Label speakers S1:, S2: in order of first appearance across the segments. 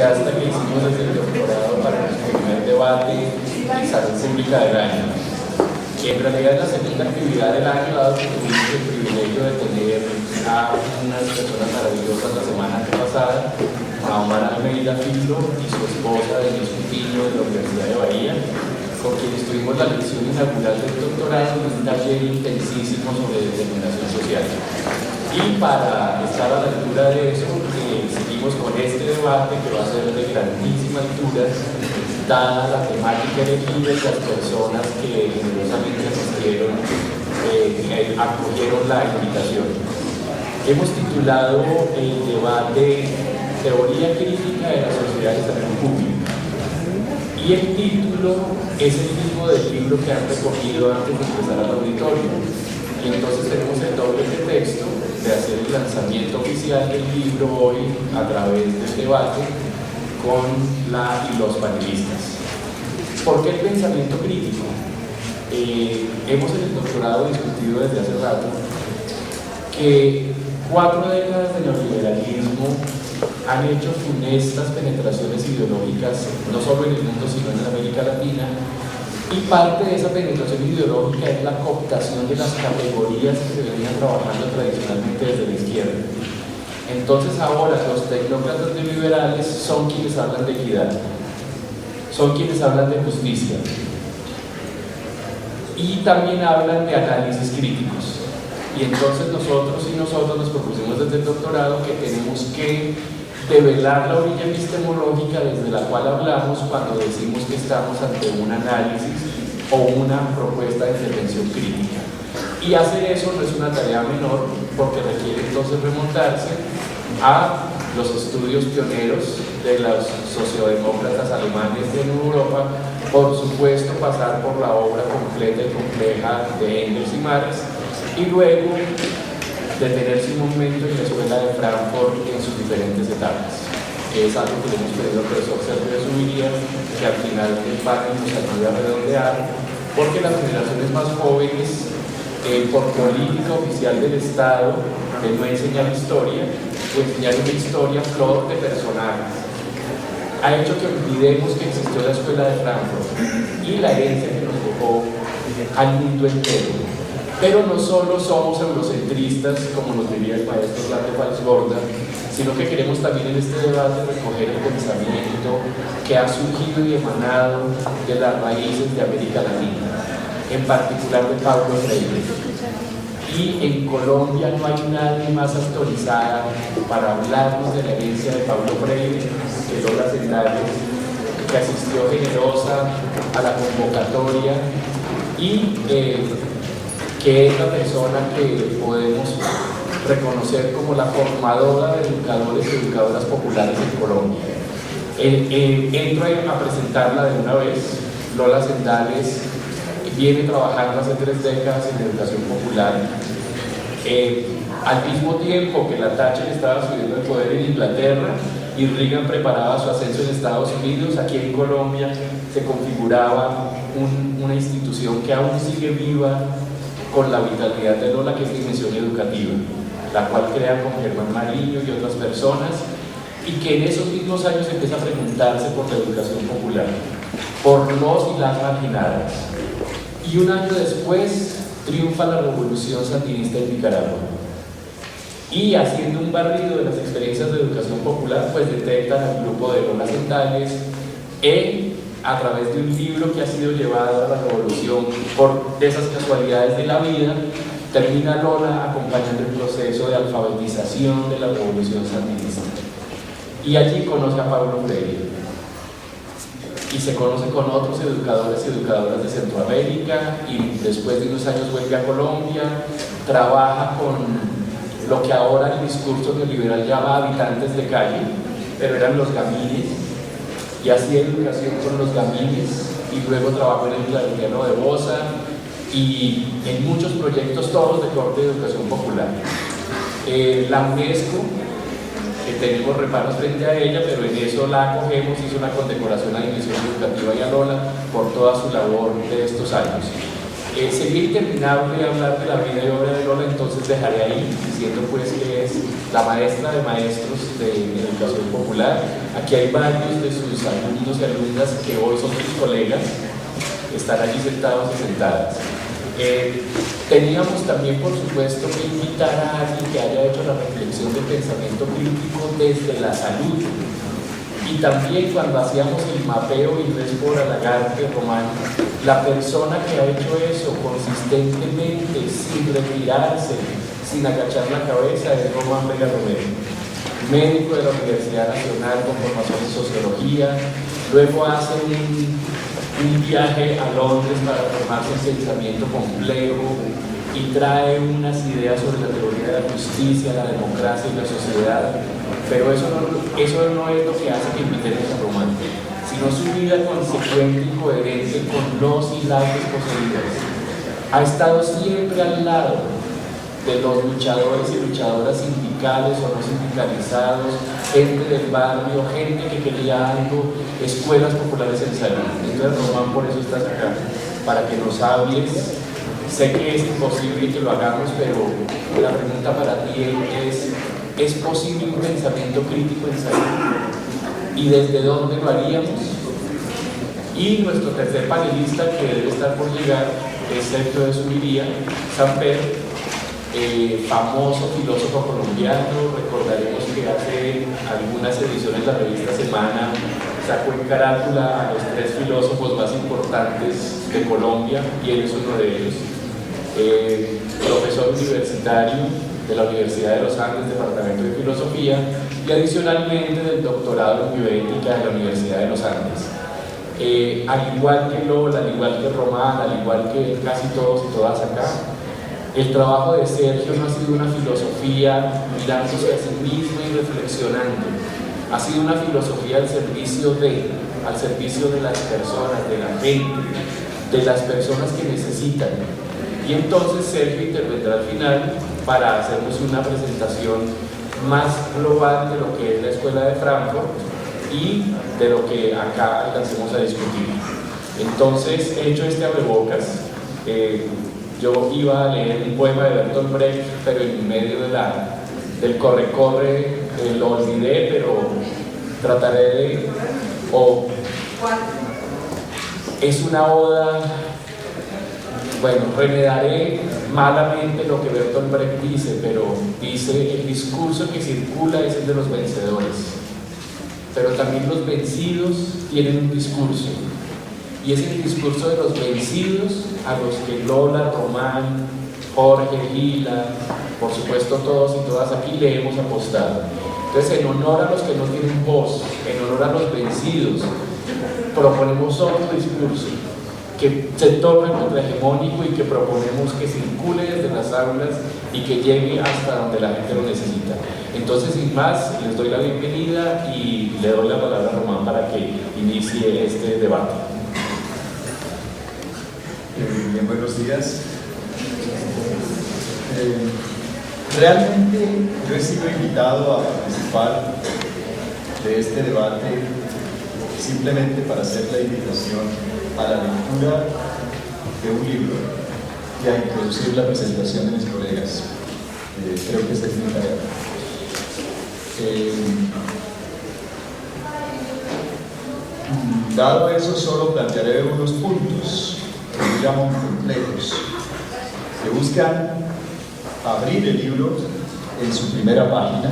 S1: entusiasta que hicimos desde el doctorado para nuestro primer debate en salud pública del año. Que en realidad es la segunda actividad del año, dado que tuvimos el privilegio de tener a unas personas maravillosas la semana pasada, a Omar Almeida Filo y su esposa Denise Coutinho de la Universidad de Bahía, con quienes tuvimos la lección inaugural del doctorado en un taller intensísimo sobre determinación social. Y para estar a la altura de eso, seguimos con este debate que va a ser de grandísima altura, dada la temática elegida y las personas que generosamente asistieron, acogieron la invitación. Hemos titulado el debate Teoría Crítica de la Sociedad de Salud Pública. Y el título es el mismo del libro que han recogido antes de empezar al auditorio. Y entonces tenemos el doble pretexto de hacer el lanzamiento oficial del libro hoy a través del debate con los panelistas. ¿Por qué el pensamiento crítico? Hemos en el doctorado discutido desde hace rato que 4 décadas de neoliberalismo han hecho funestas penetraciones ideológicas no solo en el mundo sino en América Latina, y parte de esa penetración ideológica es la cooptación de las categorías que se venían trabajando tradicionalmente desde la izquierda. Entonces ahora los tecnócratas neoliberales son quienes hablan de equidad, son quienes hablan de justicia y también hablan de análisis críticos. Y entonces nosotros nos propusimos desde el doctorado que tenemos que develar la orilla epistemológica desde la cual hablamos cuando decimos que estamos ante un análisis o una propuesta de intervención crítica. Y hacer eso no es una tarea menor, porque requiere entonces remontarse a los estudios pioneros de los sociodemócratas alemanes en Europa, por supuesto pasar por la obra completa y compleja de Engels y Marx, y luego detenerse un momento en la escuela de Frankfurt en sus diferentes etapas. Es algo que le hemos pedido al profesor Sergio de Zubiría, que al final del panel nos ayude a redondear, porque las generaciones más jóvenes, por política oficial del Estado, de no enseñar historia, o enseñar una historia flor de personajes, ha hecho que olvidemos que existió la escuela de Frankfurt y la herencia que nos dejó al mundo entero. Pero no solo somos eurocentristas, como nos diría el maestro Orlando Falsborda, sino que queremos también en este debate recoger el pensamiento que ha surgido y emanado de las raíces de América Latina, en particular de Paulo Freire. Y en Colombia no hay nadie más autorizada para hablarnos de la herencia de Paulo Freire que Lola Sendales, que asistió generosa a la convocatoria y que es la persona que podemos reconocer como la formadora de educadores y educadoras populares en Colombia. Entro a presentarla de una vez. Lola Sendales viene trabajando hace 3 décadas en educación popular. Al mismo tiempo que la Thatcher estaba subiendo el poder en Inglaterra y Reagan preparaba su ascenso en Estados Unidos, aquí en Colombia se configuraba una institución que aún sigue viva con la vitalidad de Lola, que es Dimensión Educativa, la cual crea con Germán Mariño y otras personas, y que en esos mismos años empieza a preguntarse por la educación popular, por los y las marginadas. Y un año después triunfa la revolución sandinista en Nicaragua. Y haciendo un barrido de las experiencias de educación popular, pues detectan al grupo de Lola Sendales a través de un libro que ha sido llevado a la revolución por esas casualidades de la vida. Termina Lola acompañando el proceso de alfabetización de la revolución sandinista. Y allí conoce a Paulo Freire. Y se conoce con otros educadores y educadoras de Centroamérica, y después de unos años vuelve a Colombia, trabaja con lo que ahora el discurso neoliberal llama habitantes de calle, pero eran los gamines, y hacía educación con los gamines, y luego trabajó en el Claretiano de Bosa y en muchos proyectos, todos de corte de educación popular. La UNESCO, que tenemos reparos frente a ella, pero en eso la acogemos, hizo una condecoración a Dimensión Educativa y a Lola por toda su labor de estos años. Sería interminable hablar de la vida y obra de Lola, entonces dejaré ahí, diciendo pues que es la maestra de maestros de educación popular. Aquí hay varios de sus alumnos y alumnas que hoy son sus colegas, están allí sentados y sentadas. Teníamos también, por supuesto, que invitar a alguien que haya hecho la reflexión de pensamiento crítico desde la salud. Y también cuando hacíamos el mapeo y por Alagarte Román, la persona que ha hecho eso consistentemente, sin retirarse, sin agachar la cabeza, es Román Vega Romero, médico de la Universidad Nacional con formación en sociología, luego hace un viaje a Londres para formarse en pensamiento complejo y trae unas ideas sobre la teoría de la justicia, la democracia y la sociedad. Pero eso no es lo que hace que invitemos a Román, sino su vida consecuente y coherente con los y las desposeídas. Ha estado siempre al lado de los luchadores y luchadoras sindicales o no sindicalizados, gente del barrio, gente que quería algo, escuelas populares en salud. Entonces Román por eso está acá, para que nos hables. Sé que es imposible que lo hagamos, pero la pregunta para ti ¿es posible un pensamiento crítico en salud? ¿Y desde dónde lo haríamos? Y nuestro tercer panelista, que debe estar por llegar, es Sergio de Zubiría, Samper, famoso filósofo colombiano. Recordaremos que hace algunas ediciones de la revista Semana sacó en carátula a los 3 filósofos más importantes de Colombia, y él es uno de ellos. Profesor universitario de la Universidad de los Andes, Departamento de Filosofía, y adicionalmente del doctorado en bioética de la Universidad de los Andes. Al igual que Lola, al igual que Román, al igual que casi todos y todas acá, el trabajo de Sergio no ha sido una filosofía mirándose a sí mismo y reflexionando, ha sido una filosofía al servicio de las personas, de la gente, de las personas que necesitan. Y entonces Sergio intervendrá al final para hacernos una presentación más global de lo que es la Escuela de Frankfurt y de lo que acá alcancemos a discutir. Entonces, hecho este abrebocas, yo iba a leer un poema de Bertolt Brecht, pero en medio del corre-corre lo olvidé, pero trataré de... es una oda. Bueno, remedaré malamente lo que Bertolt Brecht dice, pero dice: el discurso que circula es el de los vencedores, pero también los vencidos tienen un discurso, y es el discurso de los vencidos a los que Lola, Román, Jorge, Lila, por supuesto todos y todas aquí le hemos apostado. Entonces, en honor a los que no tienen voz, en honor a los vencidos, proponemos otro discurso que se torna contrahegemónico y que proponemos que circule desde las aulas y que llegue hasta donde la gente lo necesita. Entonces, sin más, les doy la bienvenida y le doy la palabra a Román para que inicie este debate.
S2: Bien, buenos días. Realmente yo he sido invitado a participar de este debate simplemente para hacer la invitación a la lectura de un libro y a introducir la presentación de mis colegas. Creo que esta es mi tarea. Dado eso, solo plantearé unos puntos que yo llamo complejos, que buscan abrir el libro en su primera página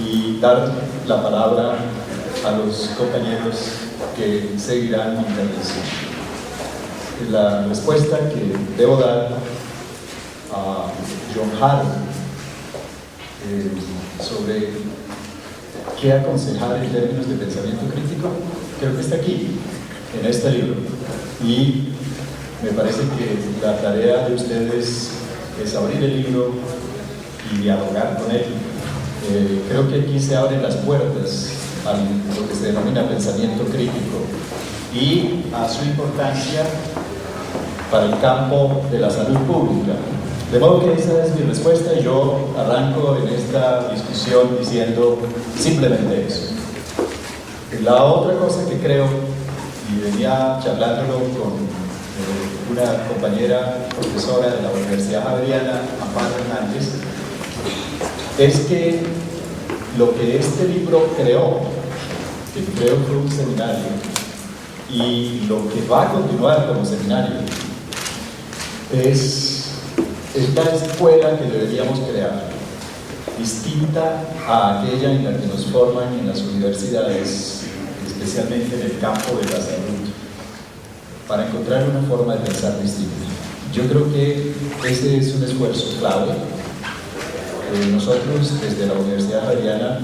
S2: y dar la palabra a los compañeros que seguirán mi intervención. La respuesta que debo dar a John Hart sobre qué aconsejar en términos de pensamiento crítico, creo que está aquí, en este libro. Y me parece que la tarea de ustedes es abrir el libro y dialogar con él. Creo que aquí se abren las puertas a lo que se denomina pensamiento crítico y a su importancia para el campo de la salud pública. De modo que esa es mi respuesta y yo arranco en esta discusión diciendo simplemente eso. La otra cosa que creo, y venía charlándolo con una compañera profesora de la Universidad Javeriana, Amparo Hernández, es que lo que este libro creó, que creo fue un seminario, y lo que va a continuar como seminario, es la escuela que deberíamos crear, distinta a aquella en la que nos forman en las universidades, especialmente en el campo de la salud, para encontrar una forma de pensar distinta. Yo creo que ese es un esfuerzo clave. Nosotros desde la Universidad Javeriana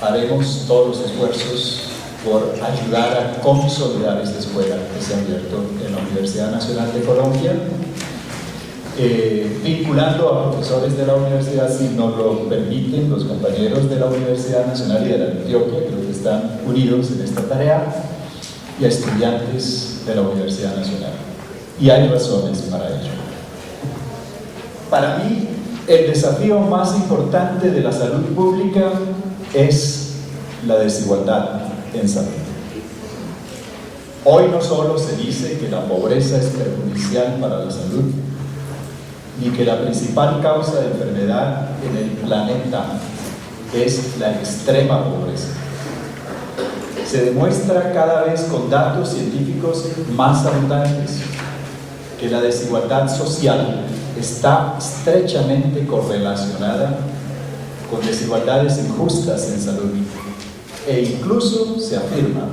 S2: haremos todos los esfuerzos por ayudar a consolidar esta escuela que se ha abierto en la Universidad Nacional de Colombia, vinculando a profesores de la universidad, si nos lo permiten, los compañeros de la Universidad Nacional y de la Antioquia, creo que están unidos en esta tarea, y a estudiantes de la Universidad Nacional. Y hay razones para ello. Para mí, el desafío más importante de la salud pública es la desigualdad en salud. Hoy no solo se dice que la pobreza es perjudicial para la salud, ni que la principal causa de enfermedad en el planeta es la extrema pobreza. Se demuestra cada vez con datos científicos más abundantes que la desigualdad social está estrechamente correlacionada con desigualdades injustas en salud, e incluso se afirma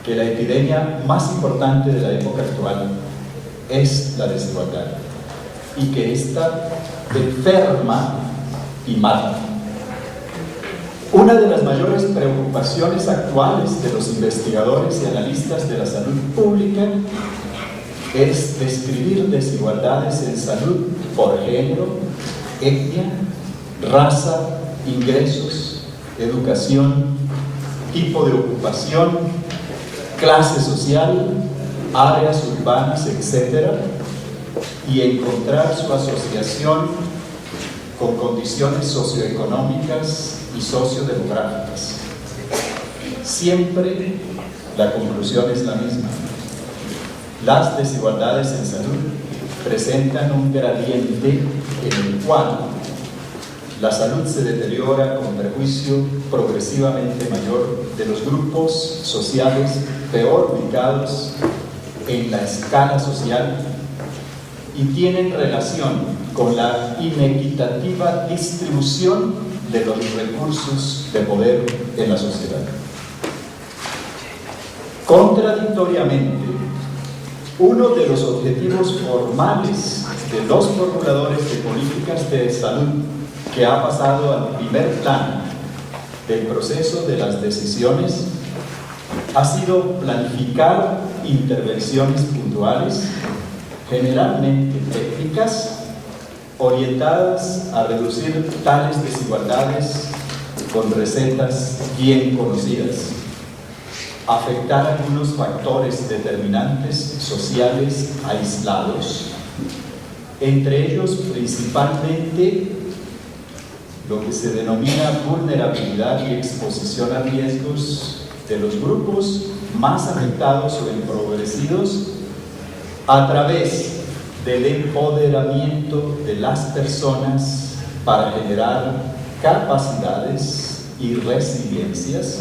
S2: que la epidemia más importante de la época actual es la desigualdad, y que ésta enferma y mata. Una de las mayores preocupaciones actuales de los investigadores y analistas de la salud pública es describir desigualdades en salud por género, etnia, raza, ingresos, educación, tipo de ocupación, clase social, áreas urbanas, etc., y encontrar su asociación con condiciones socioeconómicas y sociodemográficas. Siempre la conclusión es la misma. Las desigualdades en salud presentan un gradiente en el cual la salud se deteriora con perjuicio progresivamente mayor de los grupos sociales peor ubicados en la escala social, y tienen relación con la inequitativa distribución de los recursos de poder en la sociedad. Contradictoriamente, uno de los objetivos formales de los formuladores de políticas de salud que ha pasado al primer plano del proceso de las decisiones ha sido planificar intervenciones puntuales, generalmente técnicas, orientadas a reducir tales desigualdades con recetas bien conocidas, afectar algunos factores determinantes sociales aislados, entre ellos principalmente lo que se denomina vulnerabilidad y exposición a riesgos de los grupos más afectados o empobrecidos, a través del empoderamiento de las personas para generar capacidades y resiliencias,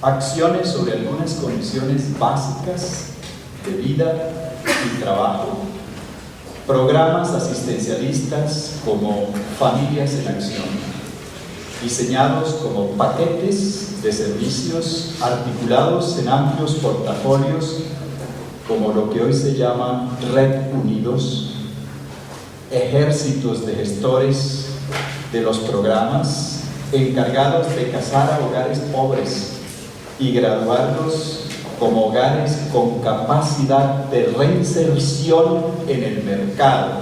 S2: acciones sobre algunas condiciones básicas de vida y trabajo, programas asistencialistas como Familias en Acción, diseñados como paquetes de servicios articulados en amplios portafolios como lo que hoy se llama Red Unidos, ejércitos de gestores de los programas encargados de cazar a hogares pobres y graduarlos como hogares con capacidad de reinserción en el mercado,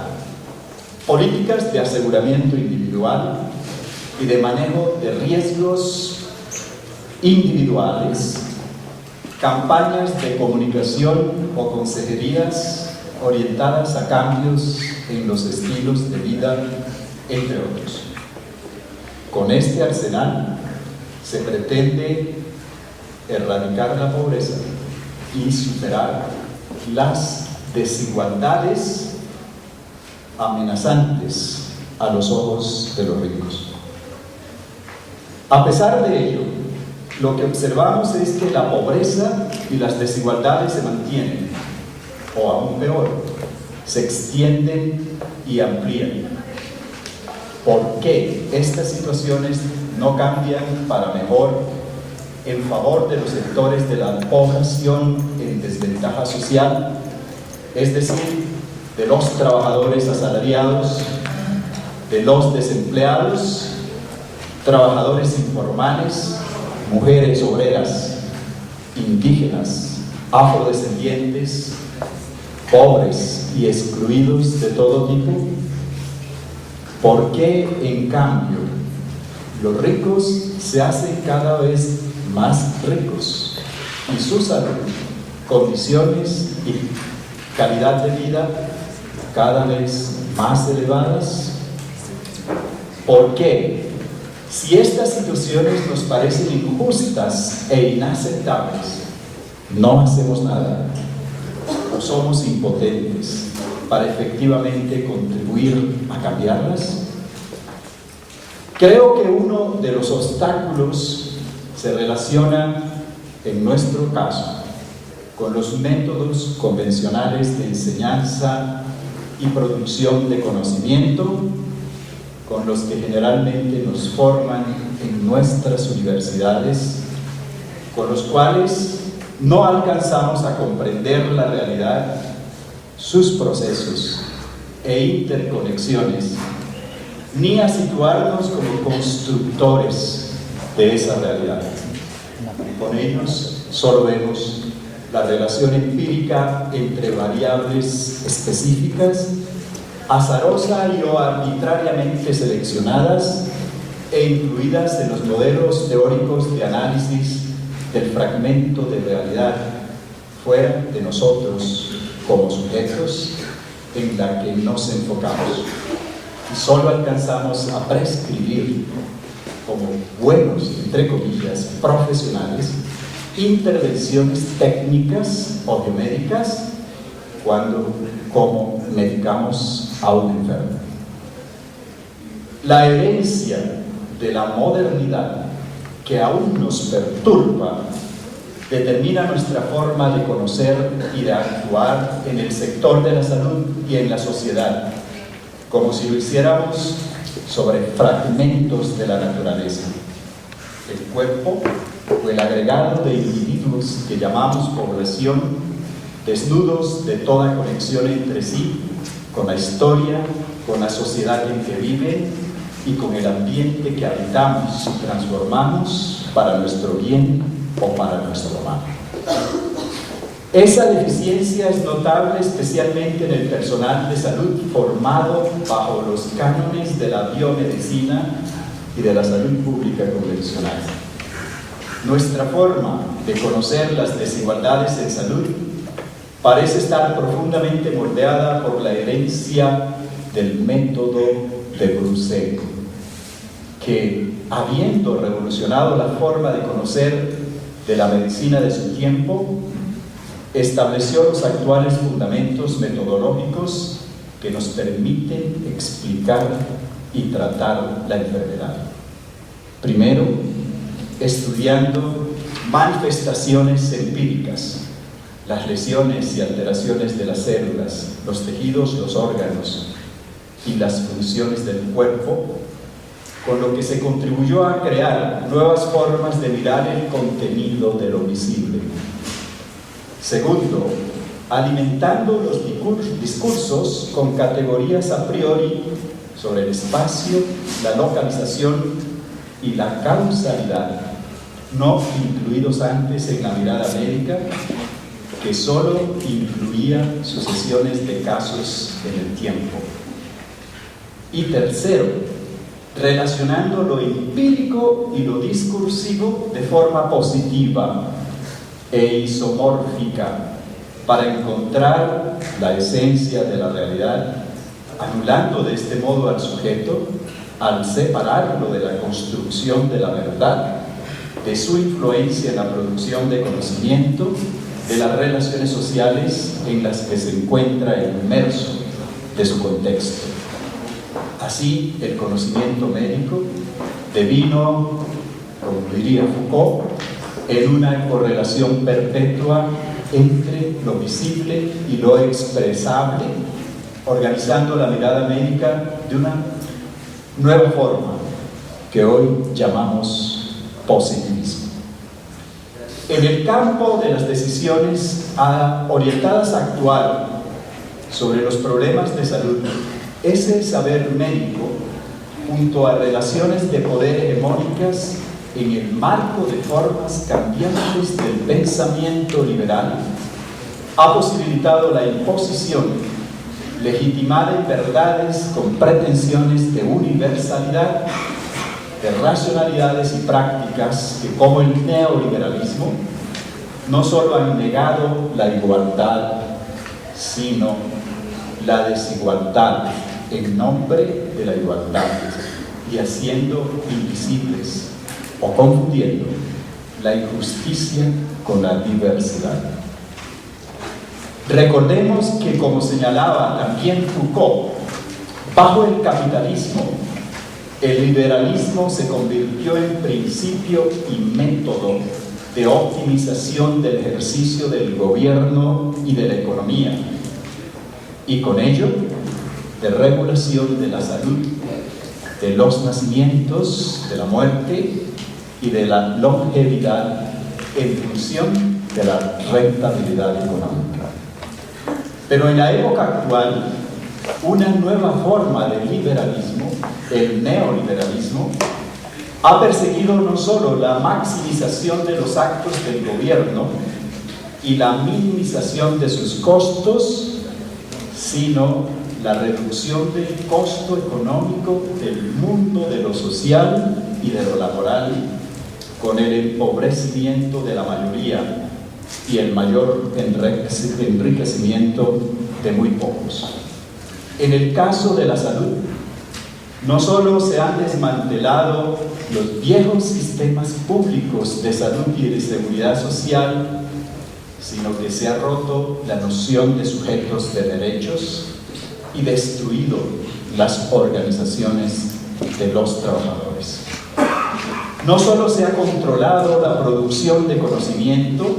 S2: políticas de aseguramiento individual y de manejo de riesgos individuales, campañas de comunicación o consejerías orientadas a cambios en los estilos de vida, entre otros. Con este arsenal se pretende erradicar la pobreza y superar las desigualdades amenazantes a los ojos de los ricos. A pesar de ello, lo que observamos es que la pobreza y las desigualdades se mantienen, o aún peor, se extienden y amplían. ¿Por qué estas situaciones no cambian para mejor en favor de los sectores de la población en desventaja social, es decir, de los trabajadores asalariados, de los desempleados, trabajadores informales, mujeres obreras, indígenas, afrodescendientes, pobres y excluidos de todo tipo? ¿Por qué, en cambio, los ricos se hacen cada vez más ricos y su salud, condiciones y calidad de vida cada vez más elevadas? ¿Por qué, si estas situaciones nos parecen injustas e inaceptables, no hacemos nada o somos impotentes para efectivamente contribuir a cambiarlas? Creo que uno de los obstáculos se relaciona, en nuestro caso, con los métodos convencionales de enseñanza y producción de conocimiento con los que generalmente nos forman en nuestras universidades, con los cuales no alcanzamos a comprender la realidad, sus procesos e interconexiones, ni a situarnos como constructores de esa realidad. Con ellos solo vemos la relación empírica entre variables específicas, azarosa y o arbitrariamente seleccionadas e incluidas en los modelos teóricos de análisis del fragmento de realidad fuera de nosotros como sujetos en la que nos enfocamos, y solo alcanzamos a prescribir como buenos, entre comillas, profesionales, intervenciones técnicas o biomédicas como medicamos a un enfermo. La herencia de la modernidad que aún nos perturba determina nuestra forma de conocer y de actuar en el sector de la salud y en la sociedad, como si lo hiciéramos sobre fragmentos de la naturaleza. El cuerpo o el agregado de individuos que llamamos población, desnudos de toda conexión entre sí, con la historia, con la sociedad en que viven y con el ambiente que habitamos y transformamos para nuestro bien o para nuestro mal. Esa deficiencia es notable especialmente en el personal de salud formado bajo los cánones de la biomedicina y de la salud pública convencional. Nuestra forma de conocer las desigualdades en salud parece estar profundamente moldeada por la herencia del método de Broussais, que, habiendo revolucionado la forma de conocer de la medicina de su tiempo, estableció los actuales fundamentos metodológicos que nos permiten explicar y tratar la enfermedad. Primero, estudiando manifestaciones empíricas, las lesiones y alteraciones de las células, los tejidos, los órganos y las funciones del cuerpo, con lo que se contribuyó a crear nuevas formas de mirar el contenido de lo visible. Segundo, alimentando los discursos con categorías a priori sobre el espacio, la localización y la causalidad, no incluidos antes en la mirada médica, que solo incluía sucesiones de casos en el tiempo. Y tercero, relacionando lo empírico y lo discursivo de forma positiva e isomórfica para encontrar la esencia de la realidad, anulando de este modo al sujeto al separarlo de la construcción de la verdad, de su influencia en la producción de conocimiento, de las relaciones sociales en las que se encuentra inmerso, de su contexto. Así, el conocimiento médico devino, como diría Foucault, en una correlación perpetua entre lo visible y lo expresable, organizando la mirada médica de una nueva forma que hoy llamamos positivismo. En el campo de las decisiones orientadas a actuar sobre los problemas de salud, ese saber médico, junto a relaciones de poder hegemónicas en el marco de formas cambiantes del pensamiento liberal, ha posibilitado la imposición legitimada en verdades con pretensiones de universalidad, de racionalidades y prácticas que, como el neoliberalismo, no solo han negado la igualdad, sino la desigualdad en nombre de la igualdad, y haciendo invisibles o confundiendo la injusticia con la diversidad. Recordemos que, como señalaba también Foucault, bajo el capitalismo, el liberalismo se convirtió en principio y método de optimización del ejercicio del gobierno y de la economía, y con ello de regulación de la salud, de los nacimientos, de la muerte y de la longevidad en función de la rentabilidad económica. Pero en la época actual, una nueva forma de liberalismo, el neoliberalismo, ha perseguido no solo la maximización de los actos del gobierno y la minimización de sus costos, sino la reducción del costo económico del mundo de lo social y de lo laboral, con el empobrecimiento de la mayoría y el mayor enriquecimiento de muy pocos. En el caso de la salud, no solo se han desmantelado los viejos sistemas públicos de salud y de seguridad social, sino que se ha roto la noción de sujetos de derechos y destruido las organizaciones de los trabajadores. No solo se ha controlado la producción de conocimiento,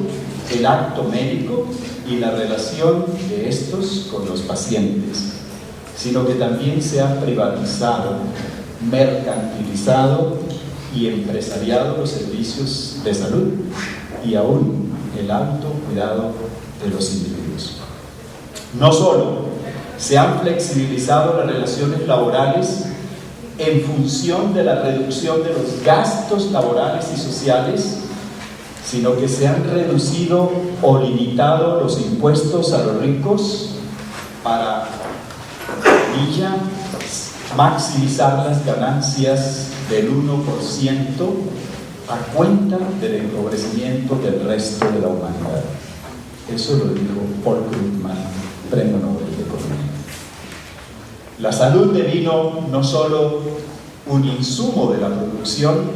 S2: el acto médico y la relación de estos con los pacientes, sino que también se ha privatizado, mercantilizado y empresariado los servicios de salud y aún el autocuidado de los individuos. No solo se han flexibilizado las relaciones laborales en función de la reducción de los gastos laborales y sociales, sino que se han reducido o limitado los impuestos a los ricos para maximizar las ganancias del 1% a cuenta del empobrecimiento del resto de la humanidad. Eso lo dijo Paul Krugman, Premio Nobel de Economía. La salud devino no solo un insumo de la producción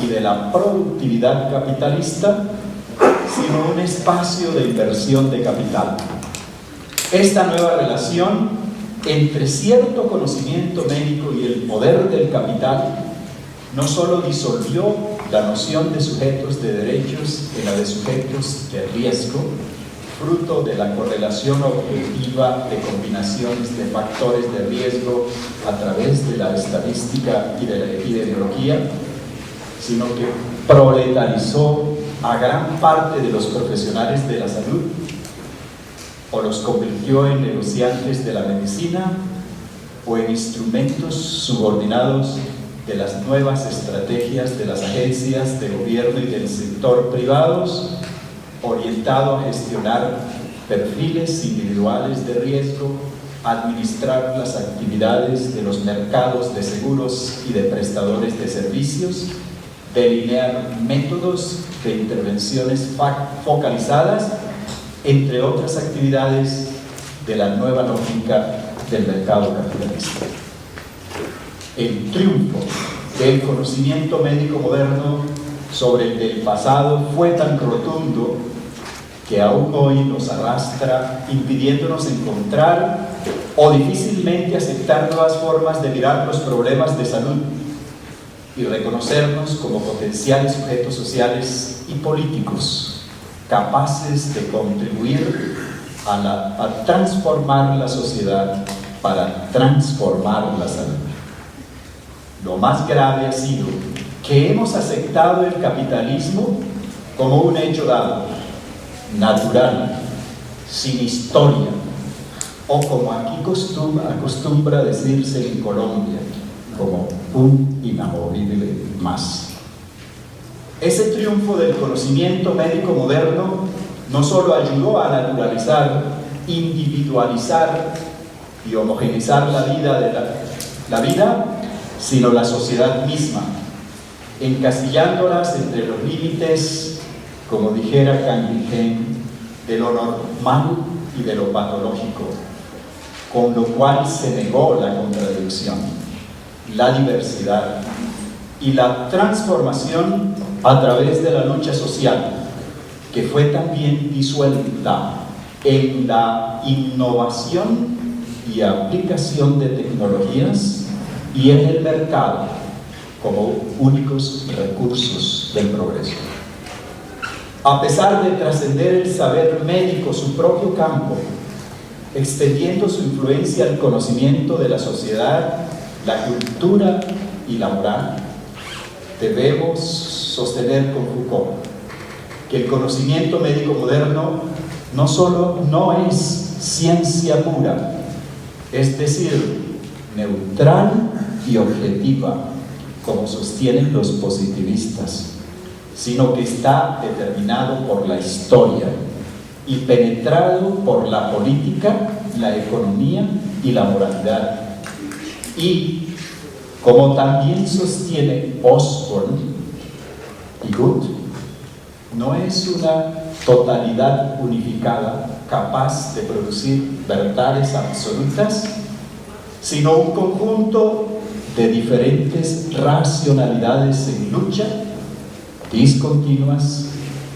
S2: y de la productividad capitalista, sino un espacio de inversión de capital. Esta nueva relación entre cierto conocimiento médico y el poder del capital no solo disolvió la noción de sujetos de derechos en la de sujetos de riesgo, fruto de la correlación objetiva de combinaciones de factores de riesgo a través de la estadística y de la epidemiología, sino que proletarizó a gran parte de los profesionales de la salud o los convirtió en negociantes de la medicina o en instrumentos subordinados de las nuevas estrategias de las agencias de gobierno y del sector privados, orientado a gestionar perfiles individuales de riesgo, administrar las actividades de los mercados de seguros y de prestadores de servicios, delinear métodos de intervenciones focalizadas, entre otras actividades de la nueva lógica del mercado capitalista. El triunfo del conocimiento médico moderno sobre el del pasado fue tan rotundo que aún hoy nos arrastra, impidiéndonos encontrar o difícilmente aceptar nuevas formas de mirar los problemas de salud y reconocernos como potenciales sujetos sociales y políticos capaces de contribuir a transformar la sociedad para transformar la salud. Lo más grave ha sido que hemos aceptado el capitalismo como un hecho dado, natural, sin historia, o como aquí acostumbra decirse en Colombia, como un inamovible más. Ese triunfo del conocimiento médico moderno no solo ayudó a naturalizar, individualizar y homogeneizar la vida, sino la sociedad misma, encasillándolas entre los límites, como dijera Canguilhem, de lo normal y de lo patológico, con lo cual se negó la contradicción, la diversidad y la transformación a través de la lucha social, que fue también disuelta en la innovación y aplicación de tecnologías y en el mercado como únicos recursos del progreso. A pesar de trascender el saber médico su propio campo, extendiendo su influencia al conocimiento de la sociedad, la cultura y la moral, debemos sostener con Foucault que el conocimiento médico moderno no solo no es ciencia pura, es decir, neutral y objetiva, como sostienen los positivistas, sino que está determinado por la historia y penetrado por la política, la economía y la moralidad. Y, como también sostiene Osborne y Good, no es una totalidad unificada capaz de producir verdades absolutas, sino un conjunto de diferentes racionalidades en lucha, discontinuas,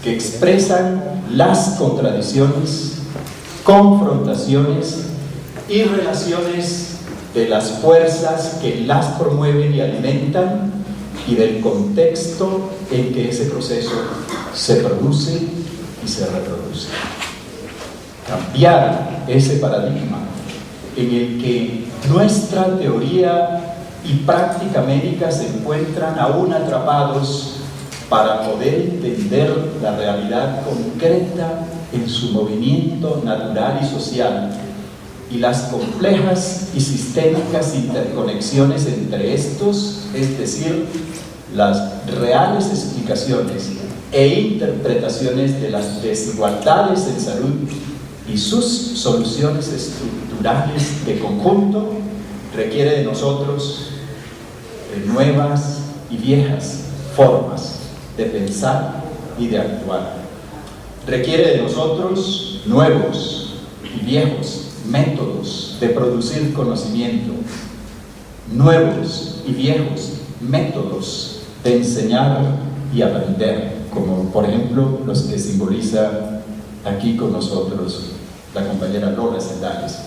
S2: que expresan las contradicciones, confrontaciones y relaciones de las fuerzas que las promueven y alimentan y del contexto en que ese proceso se produce y se reproduce. Cambiar ese paradigma en el que nuestra teoría y práctica médica se encuentran aún atrapados para poder entender la realidad concreta en su movimiento natural y social y las complejas y sistémicas interconexiones entre estos, es decir, las reales explicaciones e interpretaciones de las desigualdades en salud y sus soluciones estructurales de conjunto, requiere de nosotros nuevas y viejas formas de pensar y de actuar. Requiere de nosotros nuevos y viejos métodos de producir conocimiento, nuevos y viejos métodos de enseñar y aprender, como por ejemplo los que simboliza aquí con nosotros la compañera Lola Sendales.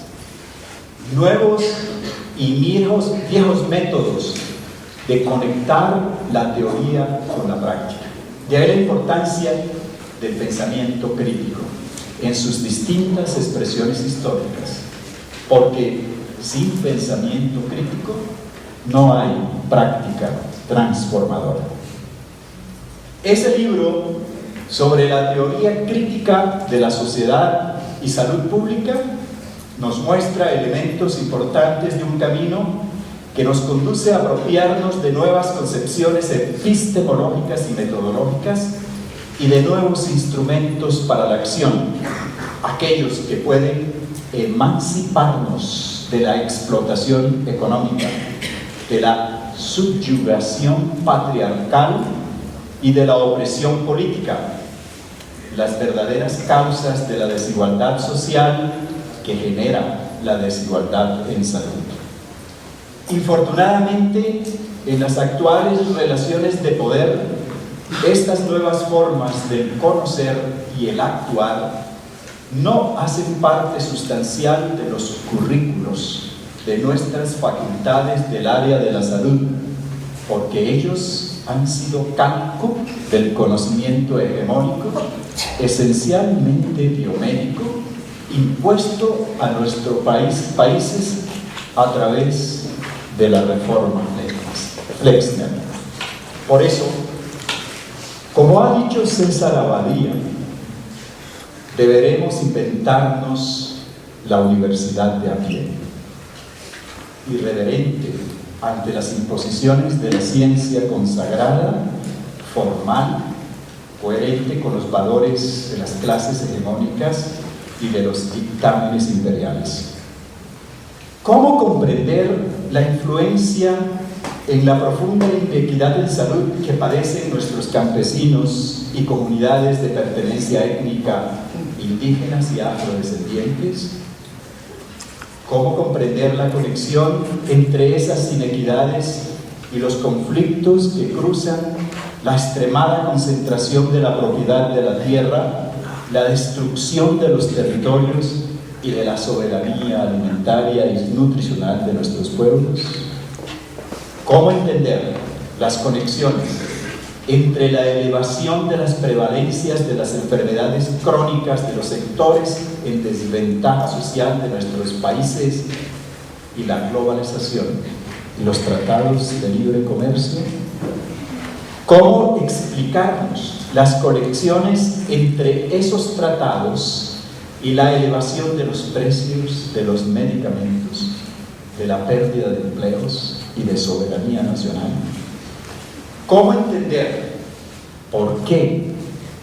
S2: Nuevos y viejos métodos de conectar la teoría con la práctica. De ahí la importancia del pensamiento crítico en sus distintas expresiones históricas, porque sin pensamiento crítico no hay práctica transformadora. Ese libro sobre la teoría crítica de la sociedad y salud pública nos muestra elementos importantes de un camino que nos conduce a apropiarnos de nuevas concepciones epistemológicas y metodológicas y de nuevos instrumentos para la acción, aquellos que pueden emanciparnos de la explotación económica, de la subyugación patriarcal y de la opresión política, las verdaderas causas de la desigualdad social que genera la desigualdad en salud. Infortunadamente, en las actuales relaciones de poder, Estas nuevas formas del conocer y el actuar no hacen parte sustancial de los currículos de nuestras facultades del área de la salud, porque ellos han sido calco del conocimiento hegemónico, esencialmente biomédico, impuesto a nuestros países a través de la reforma Flexner. Por eso, como ha dicho César Abadía, deberemos inventarnos la universidad de a pie, irreverente ante las imposiciones de la ciencia consagrada, formal, coherente con los valores de las clases hegemónicas y de los dictámenes imperiales. ¿Cómo comprender la influencia en la profunda inequidad en salud que padecen nuestros campesinos y comunidades de pertenencia étnica indígenas y afrodescendientes? ¿Cómo comprender la conexión entre esas inequidades y los conflictos que cruzan la extremada concentración de la propiedad de la tierra, la destrucción de los territorios y de la soberanía alimentaria y nutricional de nuestros pueblos? ¿Cómo entender las conexiones entre la elevación de las prevalencias de las enfermedades crónicas de los sectores en desventaja social de nuestros países y la globalización y los tratados de libre comercio? ¿Cómo explicarnos las conexiones entre esos tratados y la elevación de los precios de los medicamentos, de la pérdida de empleos y de soberanía nacional? ¿Cómo entender por qué,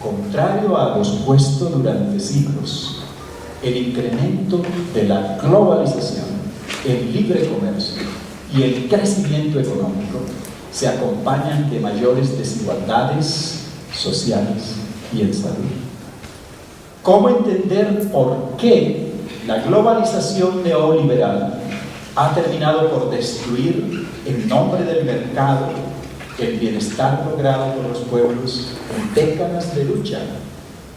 S2: contrario a lo supuesto durante siglos, el incremento de la globalización, el libre comercio y el crecimiento económico se acompañan de mayores desigualdades sociales y en salud? ¿Cómo entender por qué la globalización neoliberal ha terminado por destruir, en nombre del mercado, el bienestar logrado por los pueblos en décadas de lucha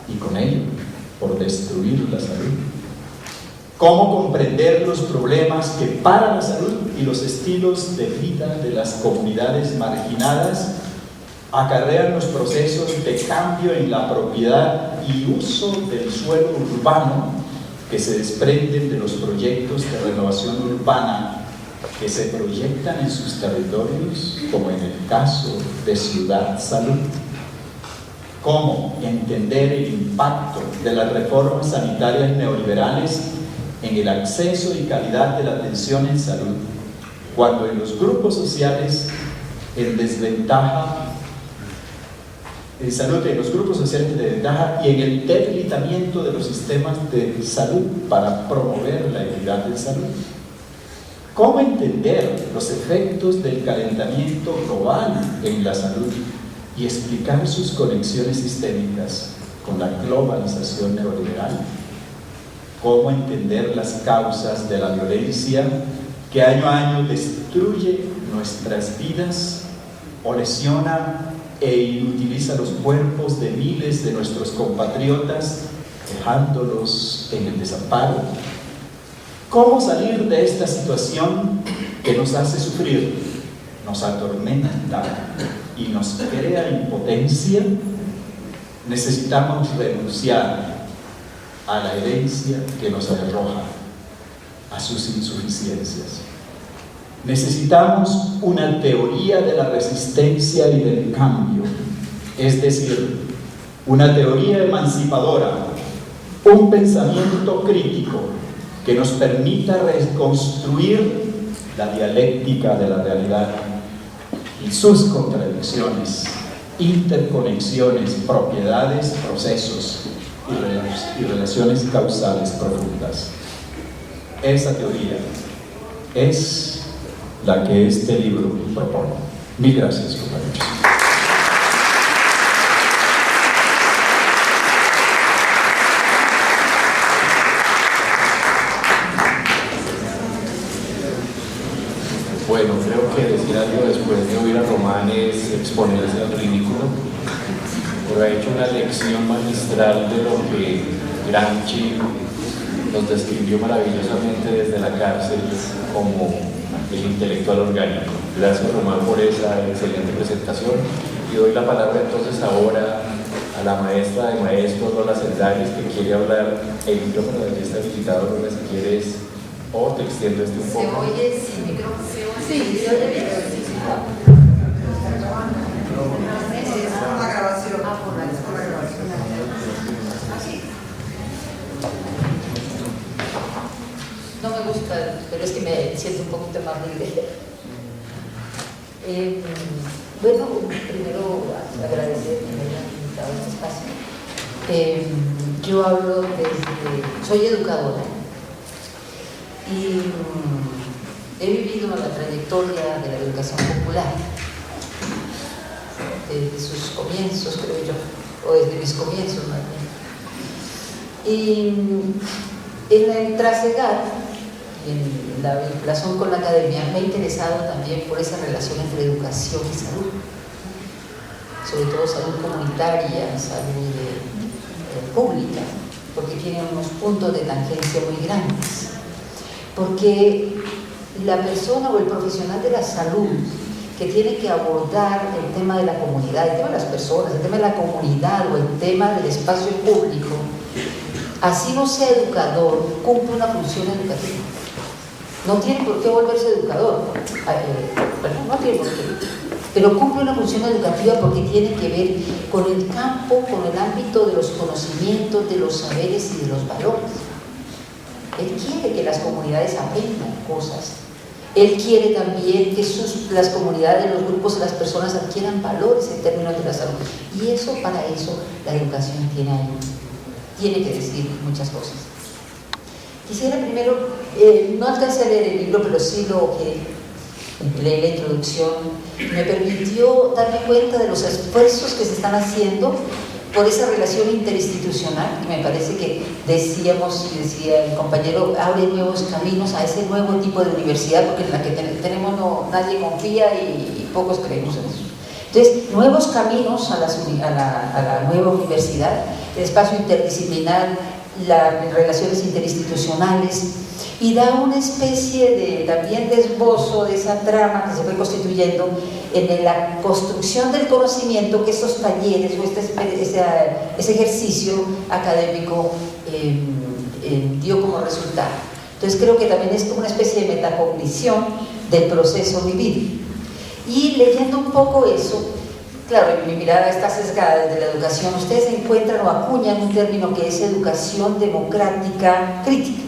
S2: y con ello por destruir la salud? ¿Cómo comprender los problemas que para la salud y los estilos de vida de las comunidades marginadas acarrean los procesos de cambio en la propiedad y uso del suelo urbano que se desprenden de los proyectos de renovación urbana que se proyectan en sus territorios, como en el caso de Ciudad Salud? ¿Cómo entender el impacto de las reformas sanitarias neoliberales en el acceso y calidad de la atención en salud, cuando en los grupos sociales en desventaja, en salud, en los grupos sociales de desventaja y en el debilitamiento de los sistemas de salud para promover la equidad en salud? ¿Cómo entender los efectos del calentamiento global en la salud y explicar sus conexiones sistémicas con la globalización neoliberal? ¿Cómo entender las causas de la violencia que año a año destruye nuestras vidas o lesiona e inutiliza los cuerpos de miles de nuestros compatriotas, dejándolos en el desamparo? ¿Cómo salir de esta situación que nos hace sufrir, nos atormenta y nos crea impotencia? Necesitamos renunciar a la herencia que nos arroja, a sus insuficiencias. Necesitamos una teoría de la resistencia y del cambio, es decir, una teoría emancipadora, un pensamiento crítico que nos permita reconstruir la dialéctica de la realidad y sus contradicciones, interconexiones, propiedades, procesos y relaciones causales profundas. Esa teoría es la que este libro propone. Mil gracias, compañeros.
S1: Bueno, creo que decir algo después de oír a Román es exponerse al ridículo. pero ha hecho una lección magistral de lo que Gramsci nos describió maravillosamente desde la cárcel como el intelectual orgánico. Gracias, Román, por esa excelente presentación, y doy la palabra entonces ahora a la maestra de maestros, Lola Cendales, que quiere hablar. El micrófono de está habilitado, Lola, si quieres, o te extiendo un poco.
S3: ¿Se oye sin micrófono? Sí, se oye bien.
S4: Por la grabación.
S3: Por la grabación. Así. No me gusta, pero es que me siento un poquito más libre. Bueno, primero agradecer que me hayan invitado a este espacio. Yo hablo soy educadora y he vivido la trayectoria de la educación popular, desde sus comienzos, creo yo, o desde mis comienzos más bien. Y en el trasegar y en la vinculación con la academia me he interesado también por esa relación entre educación y salud, sobre todo salud comunitaria, salud pública, porque tienen unos puntos de tangencia muy grandes. Porque la persona o el profesional de la salud que tiene que abordar el tema de la comunidad, el tema de las personas, el tema de la comunidad o el tema del espacio público, así no sea educador, cumple una función educativa. No tiene por qué volverse educador, no tiene por qué, pero cumple una función educativa porque tiene que ver con el campo, con el ámbito de los conocimientos, de los saberes y de los valores. Él quiere que las comunidades aprendan cosas. Él quiere también que las comunidades, los grupos, las personas adquieran valores en términos de la salud. Y eso, para eso, la educación tiene que decir muchas cosas. Quisiera primero, no alcancé a leer el libro, pero sí lo que leí la introducción, me permitió darme cuenta de los esfuerzos que se están haciendo por esa relación interinstitucional, que me parece que decíamos, y decía el compañero, abre nuevos caminos a ese nuevo tipo de universidad, porque en la que tenemos nadie confía y pocos creemos en eso. Entonces, nuevos caminos a la nueva universidad, el espacio interdisciplinar, las relaciones interinstitucionales, y da una especie de también de esbozo de esa trama que se fue constituyendo en la construcción del conocimiento que esos talleres o ese ejercicio académico dio como resultado. Entonces creo que también es como una especie de metacognición del proceso vivido. Y leyendo un poco eso, claro, mi mirada está sesgada desde la educación, ustedes encuentran o acuñan un término que es educación democrática crítica.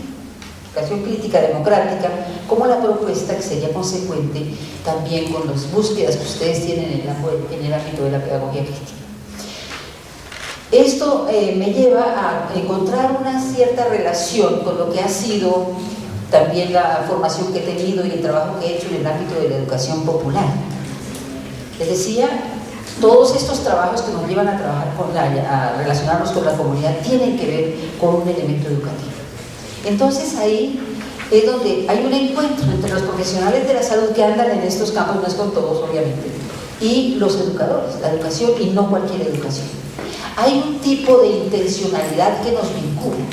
S3: Educación crítica democrática, como la propuesta que sería consecuente también con las búsquedas que ustedes tienen en el ámbito de la pedagogía crítica. Esto me lleva a encontrar una cierta relación con lo que ha sido también la formación que he tenido y el trabajo que he hecho en el ámbito de la educación popular. Les decía, todos estos trabajos que nos llevan a trabajar a relacionarnos con la comunidad tienen que ver con un elemento educativo. Entonces ahí es donde hay un encuentro entre los profesionales de la salud que andan en estos campos, no es con todos obviamente, y los educadores, la educación y no cualquier educación. Hay un tipo de intencionalidad que nos vincula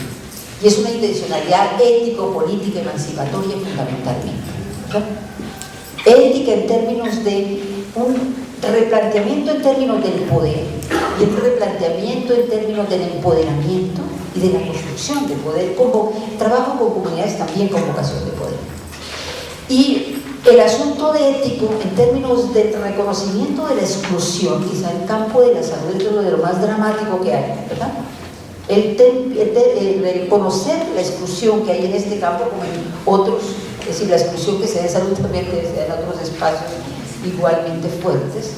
S3: y es una intencionalidad ético-política emancipatoria fundamentalmente, ¿no? Ética en términos de un replanteamiento en términos del poder y un replanteamiento en términos del empoderamiento y de la construcción de poder, como trabajo con comunidades también con vocación de poder. Y el asunto de ético en términos de reconocimiento de la exclusión, quizá el campo de la salud es uno de lo más dramático que hay, ¿verdad? El conocer la exclusión que hay en este campo como en otros, es decir, la exclusión que se da en salud también que se da en otros espacios igualmente fuertes,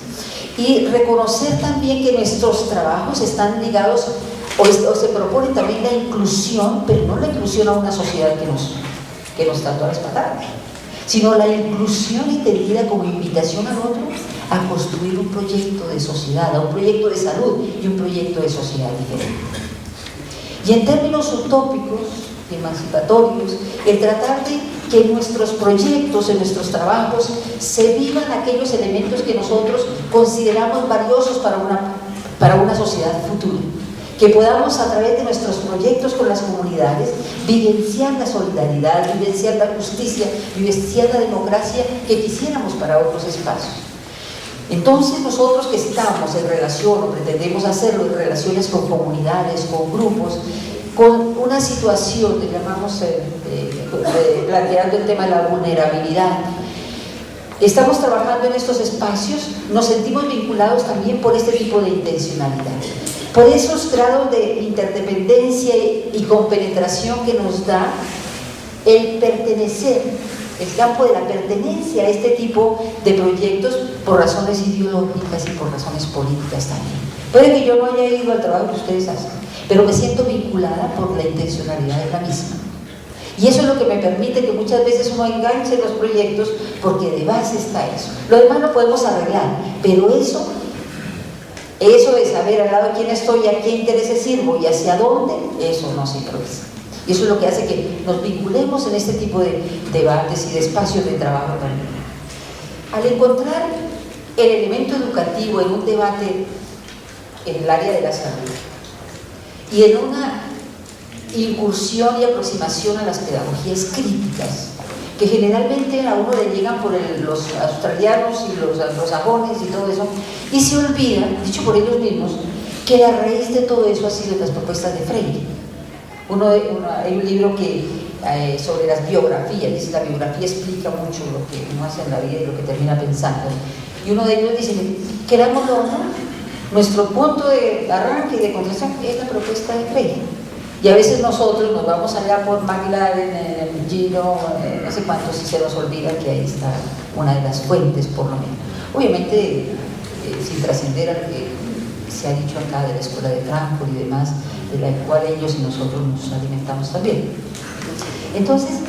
S3: y reconocer también que nuestros trabajos están ligados o se propone también la inclusión, pero no la inclusión a una sociedad que nos trató a las patadas, sino la inclusión entendida como invitación al otro a construir un proyecto de sociedad, a un proyecto de salud y un proyecto de sociedad diferente. Y en términos utópicos, emancipatorios, el tratar de que en nuestros proyectos, en nuestros trabajos, se vivan aquellos elementos que nosotros consideramos valiosos para una para una sociedad futura, que podamos a través de nuestros proyectos con las comunidades vivenciar la solidaridad, vivenciar la justicia, vivenciar la democracia que quisiéramos para otros espacios. Entonces nosotros que estamos en relación o pretendemos hacerlo en relaciones con comunidades, con grupos, con una situación que llamamos, planteando el tema de la vulnerabilidad, estamos trabajando en estos espacios, nos sentimos vinculados también por este tipo de intencionalidad, por esos grados de interdependencia y compenetración que nos da el pertenecer, el campo de la pertenencia a este tipo de proyectos por razones ideológicas y por razones políticas también. Puede que yo no haya ido al trabajo que ustedes hacen, pero me siento vinculada por la intencionalidad de la misma. Y eso es lo que me permite que muchas veces uno enganche los proyectos, porque de base está eso. Lo demás lo podemos arreglar, pero eso de saber al lado de quién estoy, a qué intereses sirvo y hacia dónde, eso no se improvisa. Y eso es lo que hace que nos vinculemos en este tipo de debates y de espacios de trabajo también. Al encontrar el elemento educativo en un debate en el área de la salud y en una incursión y aproximación a las pedagogías críticas, que generalmente a uno le llegan por los australianos y los anglosajones y todo eso, y se olvida, dicho por ellos mismos, que la raíz de todo eso ha sido las propuestas de Freire. Hay un libro sobre las biografías, dice: la biografía explica mucho lo que uno hace en la vida y lo que termina pensando. Y uno de ellos dice: querámoslo o no, nuestro punto de arranque y de contrastación es la propuesta de Freire. Y a veces nosotros nos vamos allá por McLaren, el Giro, no sé cuántos, y se nos olvida que ahí está una de las fuentes, por lo menos. Obviamente, sin trascender a lo que se ha dicho acá de la escuela de Frankfurt y demás, de la cual ellos y nosotros nos alimentamos también. Entonces,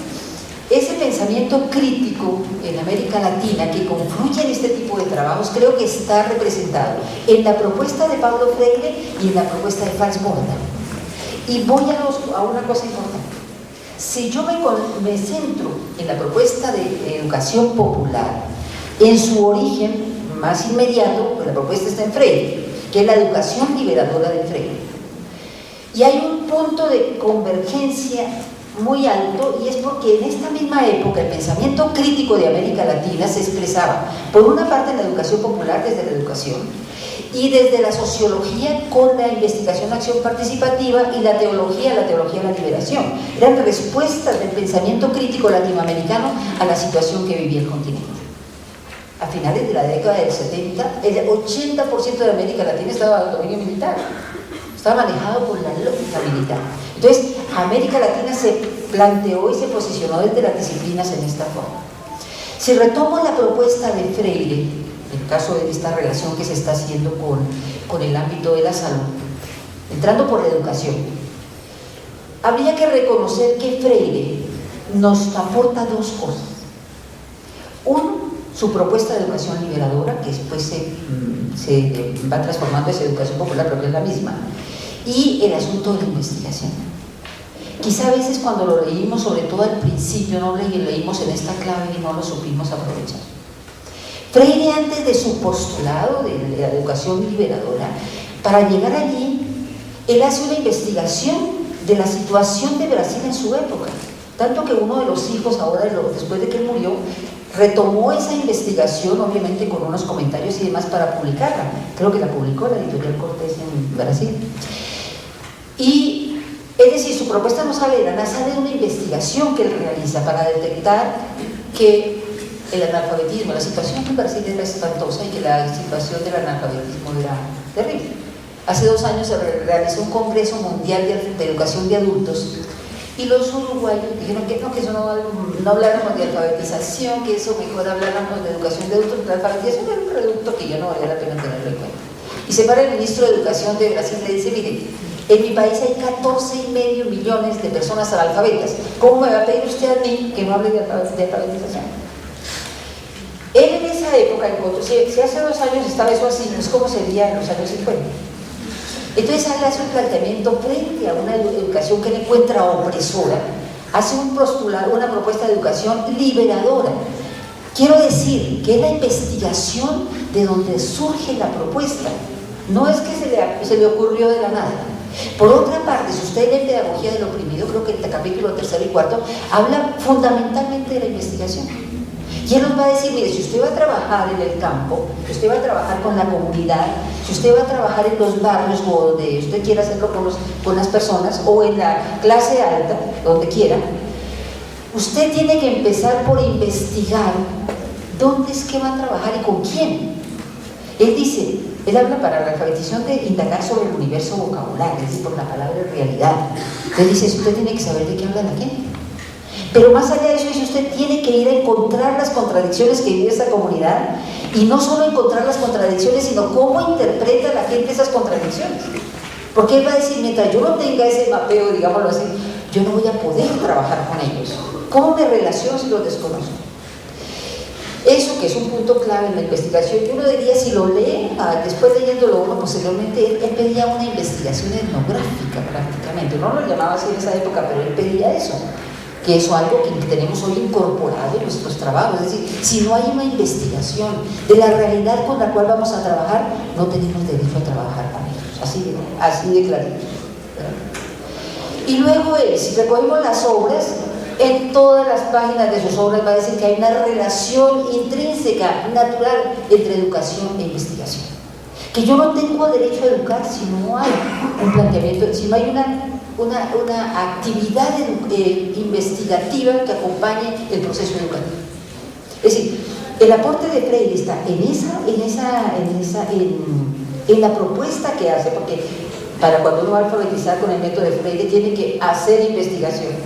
S3: ese pensamiento crítico en América Latina que confluye en este tipo de trabajos, creo que está representado en la propuesta de Paulo Freire y en la propuesta de Franz Bordern. Y voy a una cosa importante. Si yo me centro en la propuesta de educación popular, en su origen más inmediato, pues la propuesta está en Freire, que es la educación liberadora de Freire. Y hay un punto de convergencia muy alto, y es porque en esta misma época el pensamiento crítico de América Latina se expresaba, por una parte, en la educación popular, desde la educación, y desde la sociología con la investigación, acción participativa, y la teología de la liberación. Eran respuestas del pensamiento crítico latinoamericano a la situación que vivía el continente. A finales de la década del 70, el 80% de América Latina estaba bajo dominio militar, estaba manejado por la lógica militar. Entonces, América Latina se planteó y se posicionó desde las disciplinas en esta forma. Si retomo la propuesta de Freire, en el caso de esta relación que se está haciendo con el ámbito de la salud, entrando por la educación, habría que reconocer que Freire nos aporta dos cosas. Uno, su propuesta de educación liberadora, que después se va transformando esa educación popular, pero que es la misma, y el asunto de la investigación. Quizá a veces cuando lo leímos, sobre todo al principio, no lo leímos en esta clave y no lo supimos aprovechar. Freire, antes de su postulado de la educación liberadora, para llegar allí, él hace una investigación de la situación de Brasil en su época, tanto que uno de los hijos, ahora después de que él murió, retomó esa investigación, obviamente con unos comentarios y demás, para publicarla. Creo que la publicó la editorial Cortés en Brasil. Y, es decir, su propuesta no sale de la nada, sale de una investigación que él realiza para detectar que el analfabetismo, la situación en Brasil era espantosa y que la situación del analfabetismo era terrible. Hace 2 años se realizó un congreso mundial de educación de adultos, y los uruguayos dijeron que no no habláramos de alfabetización, que eso mejor habláramos de educación de adultos. La alfabetización era un producto que ya no valía la pena tenerlo en cuenta. Y se para el ministro de Educación de Brasil y le dice: mire, en mi país hay 14,5 millones de personas analfabetas. ¿Cómo me va a pedir usted a mí que no hable de alfabetización? Él en esa época, si hace 2 años estaba eso así, no es como sería en los años 50. Entonces él hace un planteamiento frente a una educación que él encuentra opresora, hace un postulado, una propuesta de educación liberadora. Quiero decir que es la investigación de donde surge la propuesta, No es que se le ocurrió de la nada. Por otra parte, si usted lee Pedagogía del Oprimido, creo que el capítulo 3 y 4 habla fundamentalmente de la investigación. Y él nos va a decir, mire, si usted va a trabajar en el campo, si usted va a trabajar con la comunidad, si usted va a trabajar en los barrios o donde usted quiera hacerlo con las personas, o en la clase alta, donde quiera, usted tiene que empezar por investigar dónde es que va a trabajar y con quién. Él dice, él habla para la alfabetización de indagar sobre el universo vocabulario, es decir, por la palabra realidad. Él dice, usted tiene que saber de qué habla la gente. Pero más allá de eso, dice, usted tiene que ir a encontrar las contradicciones que vive esa comunidad, y no solo encontrar las contradicciones, sino cómo interpreta la gente esas contradicciones. Porque él va a decir, mientras yo no tenga ese mapeo, digámoslo así, yo no voy a poder trabajar con ellos. ¿Cómo me relaciono si los desconozco? Eso que es un punto clave en la investigación, y uno diría, si lo lee, después leyéndolo uno posteriormente, él pedía una investigación etnográfica prácticamente. No lo llamaba así en esa época, pero él pedía eso, que es algo que tenemos hoy incorporado en nuestros trabajos. Es decir, si no hay una investigación de la realidad con la cual vamos a trabajar, no tenemos derecho a trabajar con ellos, así de clarito. Y luego si recogemos las obras, en todas las páginas de sus obras va a decir que hay una relación intrínseca, natural, entre educación e investigación. Que yo no tengo derecho a educar si no hay un planteamiento, si no hay una actividad investigativa que acompañe el proceso educativo. Es decir, el aporte de Freire está en la propuesta que hace, porque para cuando uno va a alfabetizar con el método de Freire tiene que hacer investigación.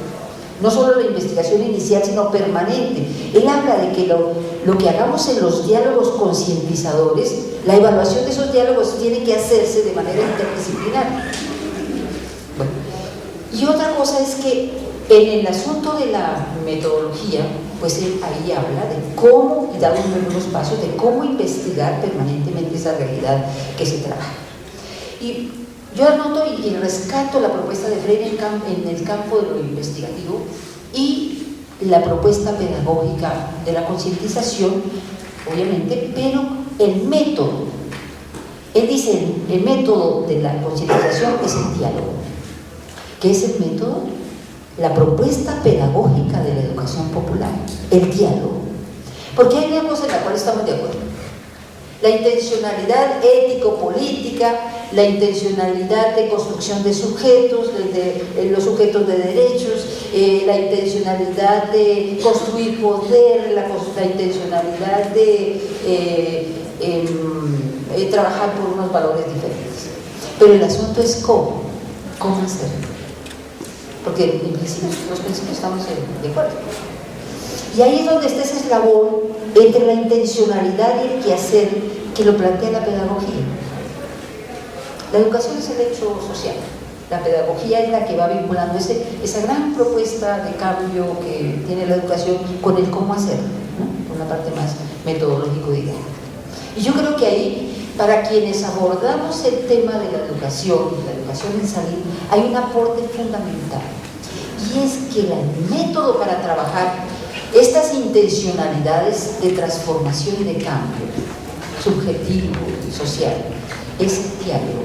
S3: No solo la investigación inicial, sino permanente. Él habla de que lo que hagamos en los diálogos concientizadores, la evaluación de esos diálogos tiene que hacerse de manera interdisciplinar. Bueno. Y otra cosa es que en el asunto de la metodología, pues él ahí habla de cómo, y da unos pasos de cómo investigar permanentemente esa realidad que se trabaja. Y yo anoto y rescato la propuesta de Freire en el campo de lo investigativo y la propuesta pedagógica de la concientización, obviamente, pero el método. Él dice, el método de la concientización es el diálogo. ¿Qué es el método? La propuesta pedagógica de la educación popular, el diálogo. Porque hay una cosa en la cual estamos de acuerdo. La intencionalidad ético-política, la intencionalidad de construcción de sujetos, los sujetos de derechos, la intencionalidad de construir poder, la intencionalidad de trabajar por unos valores diferentes. Pero el asunto es cómo hacerlo. Porque en principio los principios estamos de acuerdo. Y ahí es donde está ese eslabón entre la intencionalidad y el quehacer que lo plantea la pedagogía. La educación es el hecho social. La pedagogía es la que va vinculando esa gran propuesta de cambio que tiene la educación con el cómo hacerlo, ¿no? Con la parte más metodológico y didáctica. Y yo creo que ahí, para quienes abordamos el tema de la educación en salud, hay un aporte fundamental. Y es que el método para trabajar estas intencionalidades de transformación y de cambio subjetivo y social es el diálogo.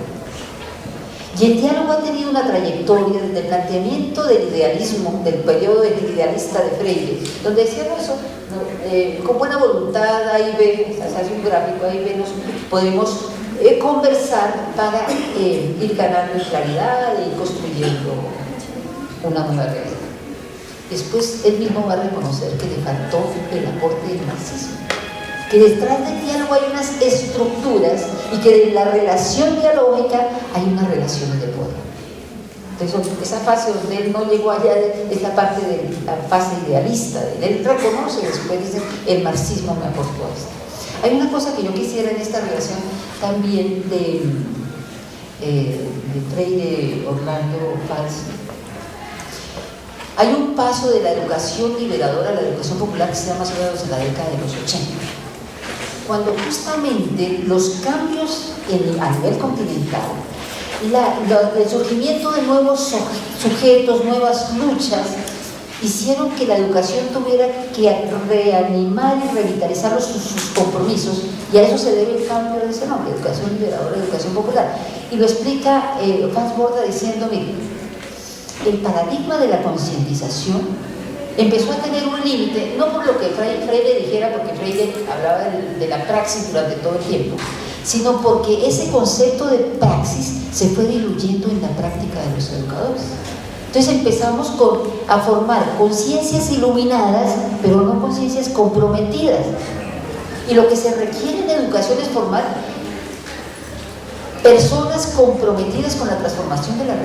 S3: Y el diálogo ha tenido una trayectoria desde el planteamiento del idealismo, del periodo idealista de Freire, donde decían eso, ¿no? Con buena voluntad, ahí se hace un gráfico, ahí podemos conversar para ir ganando en claridad y ir construyendo una nueva realidad. Después él mismo va a reconocer que le faltó el aporte del marxismo, que detrás del diálogo hay unas estructuras y que en la relación dialógica hay unas relaciones de poder. Entonces, esa fase donde él no llegó allá es la parte de la fase idealista. Él reconoce después, dice, el marxismo me aportó a esto. Hay una cosa que yo quisiera en esta relación también de Freire, Orlando Falsi. Hay un paso de la educación liberadora a la educación popular que se da más o menos en la década de los 80. Cuando justamente los cambios a nivel continental, el surgimiento de nuevos sujetos, nuevas luchas, hicieron que la educación tuviera que reanimar y revitalizar sus compromisos, y a eso se debe el cambio de ese nombre, educación liberadora, educación popular. Y lo explica Franz Borda diciendo, mire, el paradigma de la concientización empezó a tener un límite, no por lo que Freire dijera, porque Freire hablaba de la praxis durante todo el tiempo, sino porque ese concepto de praxis se fue diluyendo en la práctica de los educadores. Entonces empezamos a formar conciencias iluminadas, pero no conciencias comprometidas. Y lo que se requiere en educación es formar personas comprometidas con la transformación de la realidad.